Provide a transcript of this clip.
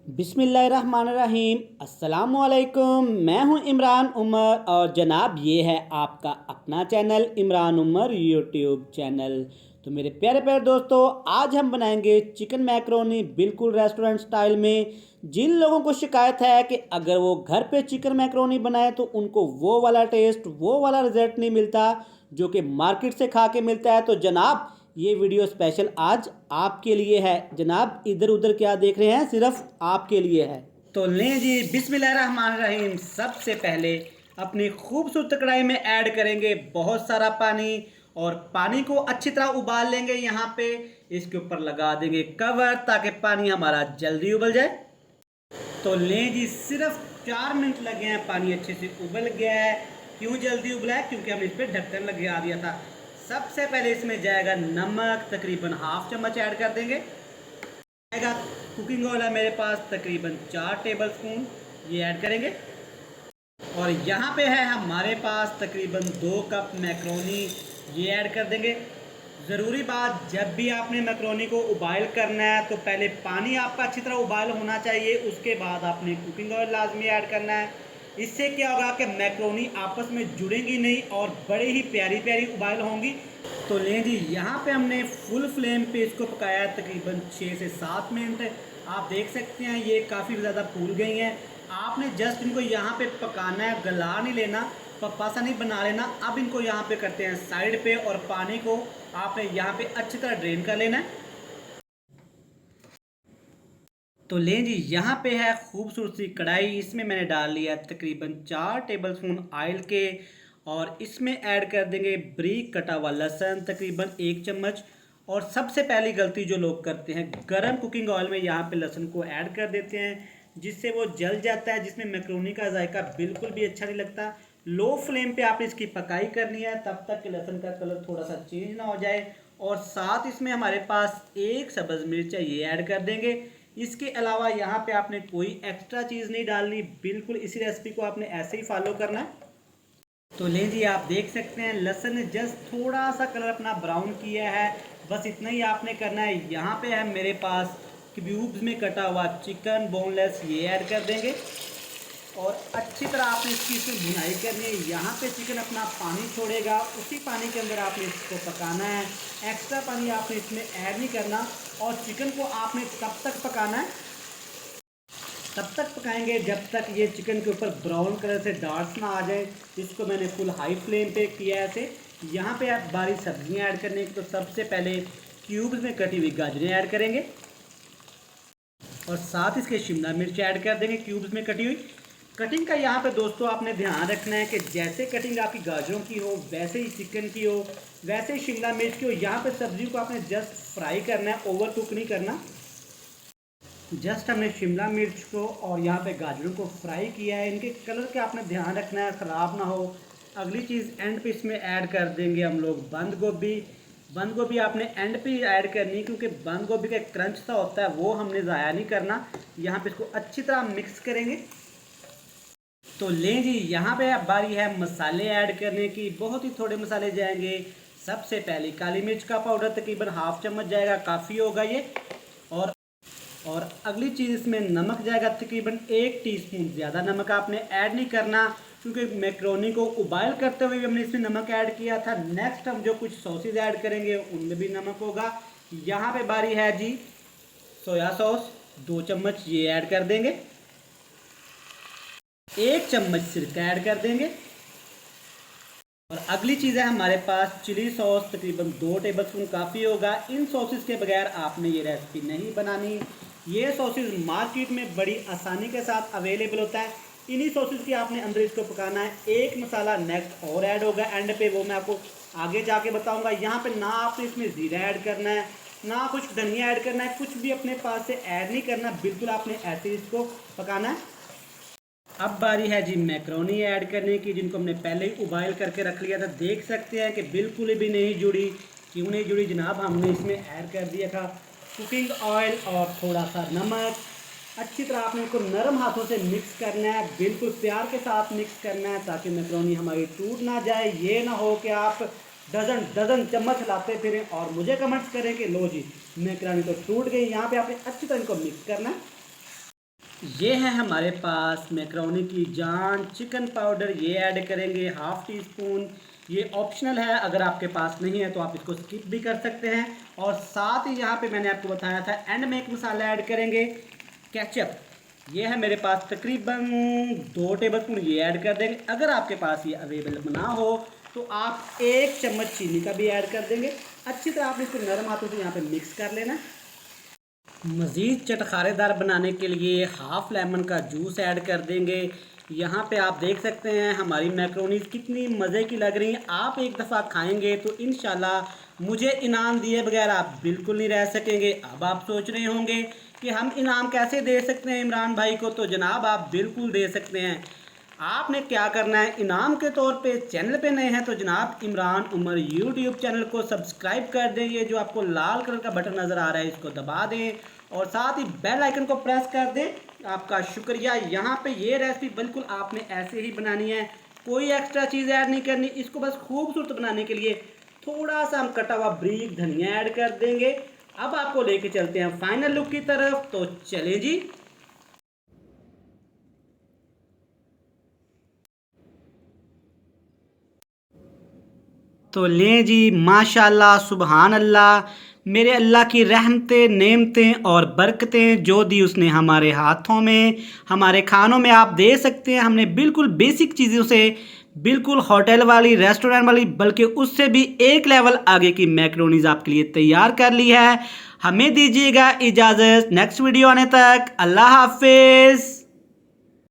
बिस्मिल्लाहिर्रहमानिर्रहीम। अस्सलामुअलैकुम। मैं हूं इमरान उमर और जनाब ये है आपका अपना channel Imran Umar YouTube channel. तो मेरे प्यारे प्यारे दोस्तों, आज हम बनाएंगे चिकन मैकरोनी बिल्कुल रेस्टोरेंट स्टाइल में। जिन लोगों को शिकायत है कि अगर वो घर पे चिकन मैकरोनी बनाए तो उनको वो वाला टेस्ट, वो वाला रिजल्ट नहीं मिलता जो कि मार्केट से खा के मिलता है, तो जनाब ये वीडियो स्पेशल आज आपके लिए है। जनाब इधर उधर क्या देख रहे हैं, सिर्फ आपके लिए है। तो लें जी, बिस्मिल्लाहिर्रहमानिर्रहीम। सबसे पहले अपनी खूबसूरत कढ़ाई में ऐड करेंगे बहुत सारा पानी और पानी को अच्छी तरह उबाल लेंगे। यहाँ पे इसके ऊपर लगा देंगे कवर ताकि पानी हमारा जल्दी उबल जाए। तो लें जी, सिर्फ 4 मिनट लगे हैं, पानी अच्छे से उबल गया है। क्यों जल्दी उबला है? क्योंकि हम इस पर ढक्कन लगा दिया था। सबसे पहले इसमें जाएगा नमक, तकरीबन हाफ चम्मच ऐड कर देंगे। जाएगा कुकिंग ऑयल है मेरे पास तकरीबन 4 टेबल स्पून, ये ऐड करेंगे। और यहाँ पे है हमारे पास तकरीबन 2 कप मैक्रोनी, ये ऐड कर देंगे। ज़रूरी बात, जब भी आपने मैक्रोनी को उबाइल करना है तो पहले पानी आपका अच्छी तरह उबाइल होना चाहिए, उसके बाद आपने कुकिंग ऑयल लाजमी ऐड करना है। इससे क्या होगा कि मैक्रोनी आपस में जुड़ेंगी नहीं और बड़े ही प्यारी प्यारी उबाइल होंगी। तो लें जी, यहाँ पे हमने फुल फ्लेम पे इसको पकाया तकरीबन 6 से 7 मिनट। आप देख सकते हैं ये काफ़ी ज़्यादा फूल गई हैं। आपने जस्ट इनको यहाँ पे पकाना है, गला नहीं लेना, पप्पा सा नहीं बना लेना। अब इनको यहाँ पे करते हैं साइड पे और पानी को आपने यहाँ पे अच्छी तरह ड्रेन कर लेना है। तो लें जी, यहाँ पे है खूबसूरत सी कढ़ाई, इसमें मैंने डाल लिया तकरीबन 4 टेबल स्पून ऑयल के और इसमें ऐड कर देंगे बारीक कटा हुआ लहसुन तकरीबन 1 चम्मच। और सबसे पहली गलती जो लोग करते हैं, गरम कुकिंग ऑयल में यहाँ पे लहसुन को ऐड कर देते हैं जिससे वो जल जाता है, जिसमें मैक्रोनी का जायका बिल्कुल भी अच्छा नहीं लगता। लो फ्लेम पे आपने इसकी पकाई करनी है तब तक कि लहसुन का कलर थोड़ा सा चेंज ना हो जाए। और साथ इसमें हमारे पास 1 सब्ज़ मिर्च है, ये ऐड कर देंगे। इसके अलावा यहाँ पे आपने कोई एक्स्ट्रा चीज़ नहीं डालनी, बिल्कुल इसी रेसिपी को आपने ऐसे ही फॉलो करना है। तो लें जी, आप देख सकते हैं लहसुन ने जस्ट थोड़ा सा कलर अपना ब्राउन किया है, बस इतना ही आपने करना है। यहाँ पे है मेरे पास क्यूब्स में कटा हुआ चिकन बोनलेस, ये ऐड कर देंगे और अच्छी तरह आपने इसकी इसमें भुनाई करनी है। यहाँ पे चिकन अपना पानी छोड़ेगा, उसी पानी के अंदर आपने इसको पकाना है। एक्स्ट्रा पानी आपने इसमें ऐड नहीं करना और चिकन को आपने तब तक पकाना है, तब तक पकाएंगे जब तक ये चिकन के ऊपर ब्राउन कलर से डार्क्स ना आ जाए। इसको मैंने फुल हाई फ्लेम पे किया है ऐसे। यहाँ पे आप बारी सब्जियाँ ऐड करने की, तो सबसे पहले क्यूब्स में कटी हुई गाजरें ऐड करेंगे और साथ इसके शिमला मिर्च ऐड कर देंगे क्यूब्स में कटी हुई। कटिंग का यहाँ पे दोस्तों आपने ध्यान रखना है कि जैसे कटिंग आपकी गाजरों की हो वैसे ही चिकन की हो, वैसे ही शिमला मिर्च की हो। यहाँ पे सब्जियों को आपने जस्ट फ्राई करना है, ओवर कुक नहीं करना। जस्ट हमने शिमला मिर्च को और यहाँ पे गाजरों को फ्राई किया है, इनके कलर का आपने ध्यान रखना है, ख़राब ना हो। अगली चीज़ एंड पे इसमें ऐड कर देंगे हम लोग बंद गोभी। बंद गोभी आपने एंड पे ऐड करनी क्योंकि बंद गोभी का क्रंच सा होता है, वो हमने ज़ाया नहीं करना। यहाँ पे इसको अच्छी तरह मिक्स करेंगे। तो लें जी, यहाँ पे अब बारी है मसाले ऐड करने की। बहुत ही थोड़े मसाले जाएंगे। सबसे पहले काली मिर्च का पाउडर तकरीबन हाफ चम्मच जाएगा, काफ़ी होगा ये। और अगली चीज़ इसमें नमक जाएगा तकरीबन 1 टीस्पून। ज़्यादा नमक आपने ऐड नहीं करना क्योंकि मैक्रोनी को उबाइल करते हुए भी हमने इसमें नमक ऐड किया था। नेक्स्ट हम जो कुछ सॉसेज ऐड करेंगे उनमें भी नमक होगा। यहाँ पे बारी है जी सोया सॉस, 2 चम्मच ये ऐड कर देंगे। 1 चम्मच सिरका ऐड कर देंगे। और अगली चीज़ है हमारे पास चिली सॉस, तकरीबन 2 टेबल स्पून काफ़ी होगा। इन सॉसेस के बगैर आपने ये रेसिपी नहीं बनानी। ये सॉसेस मार्केट में बड़ी आसानी के साथ अवेलेबल होता है। इन्हीं सॉसेस के आपने अंदर इसको पकाना है। एक मसाला नेक्स्ट और ऐड होगा एंड पे, वो मैं आपको आगे जाके बताऊंगा। यहाँ पे ना आपने इसमें ज़ीरा ऐड करना है, ना कुछ धनिया ऐड करना है, कुछ भी अपने पास से ऐड नहीं करना, बिल्कुल आपने ऐसे इसको पकाना है। अब बारी है जी मैक्रोनी ऐड करने की, जिनको हमने पहले ही उबाइल करके रख लिया था। देख सकते हैं कि बिल्कुल भी नहीं जुड़ी। क्यों नहीं जुड़ी जनाब? हमने इसमें ऐड कर दिया था कुकिंग ऑयल और थोड़ा सा नमक। अच्छी तरह आपने इसको नरम हाथों से मिक्स करना है, बिल्कुल प्यार के साथ मिक्स करना है ताकि मैक्रोनी हमारी टूट ना जाए। ये ना हो कि आप डजन डजन चम्मच लाते फिरें और मुझे कमेंट्स करें कि लो जी मैक्रोनी तो टूट गई। यहाँ पे आपने अच्छी तरह इनको मिक्स करना है। ये है हमारे पास मैक्रोनी की जान। चिकन पाउडर ये ऐड करेंगे हाफ टी स्पून। ये ऑप्शनल है, अगर आपके पास नहीं है तो आप इसको स्किप भी कर सकते हैं। और साथ ही यहाँ पे मैंने आपको बताया था एंड में एक मसाला ऐड करेंगे, केचप। ये है मेरे पास तकरीबन 2 टेबल स्पून, ये ऐड कर देंगे। अगर आपके पास ये अवेलेबल ना हो तो आप 1 चम्मच चीनी का भी ऐड कर देंगे। अच्छी तरह आपने इसको नरम हाथों से यहाँ पे मिक्स कर लेना। मज़ीद चटखारेदार बनाने के लिए हाफ़ लेमन का जूस ऐड कर देंगे। यहाँ पे आप देख सकते हैं हमारी मैक्रोनीज़ कितनी मज़े की लग रही हैं। आप एक दफ़ा खाएंगे तो इंशाल्लाह मुझे इनाम दिए बगैर आप बिल्कुल नहीं रह सकेंगे। अब आप सोच रहे होंगे कि हम इनाम कैसे दे सकते हैं इमरान भाई को, तो जनाब आप बिल्कुल दे सकते हैं। आपने क्या करना है, इनाम के तौर पे चैनल पे नए हैं तो जनाब इमरान उमर यूट्यूब चैनल को सब्सक्राइब कर दें। ये जो आपको लाल कलर का बटन नज़र आ रहा है इसको दबा दें और साथ ही बेल आइकन को प्रेस कर दें। आपका शुक्रिया। यहाँ पे ये रेसिपी बिल्कुल आपने ऐसे ही बनानी है, कोई एक्स्ट्रा चीज़ ऐड नहीं करनी। इसको बस खूबसूरत बनाने के लिए थोड़ा सा हम कटा हुआ बारीक धनिया ऐड कर देंगे। अब आपको लेके चलते हैं फाइनल लुक की तरफ, तो चले जी। तो लें जी, माशाल्लाह सुबहान अल्लाह, मेरे अल्लाह की रहमतें नेमतें और बरकतें जो दी उसने हमारे हाथों में, हमारे खानों में आप दे सकते हैं। हमने बिल्कुल बेसिक चीज़ों से, बिल्कुल होटल वाली रेस्टोरेंट वाली, बल्कि उससे भी एक लेवल आगे की मैक्रोनीज आपके लिए तैयार कर ली है। हमें दीजिएगा इजाज़त, नेक्स्ट वीडियो आने तक अल्लाह हाफिज़।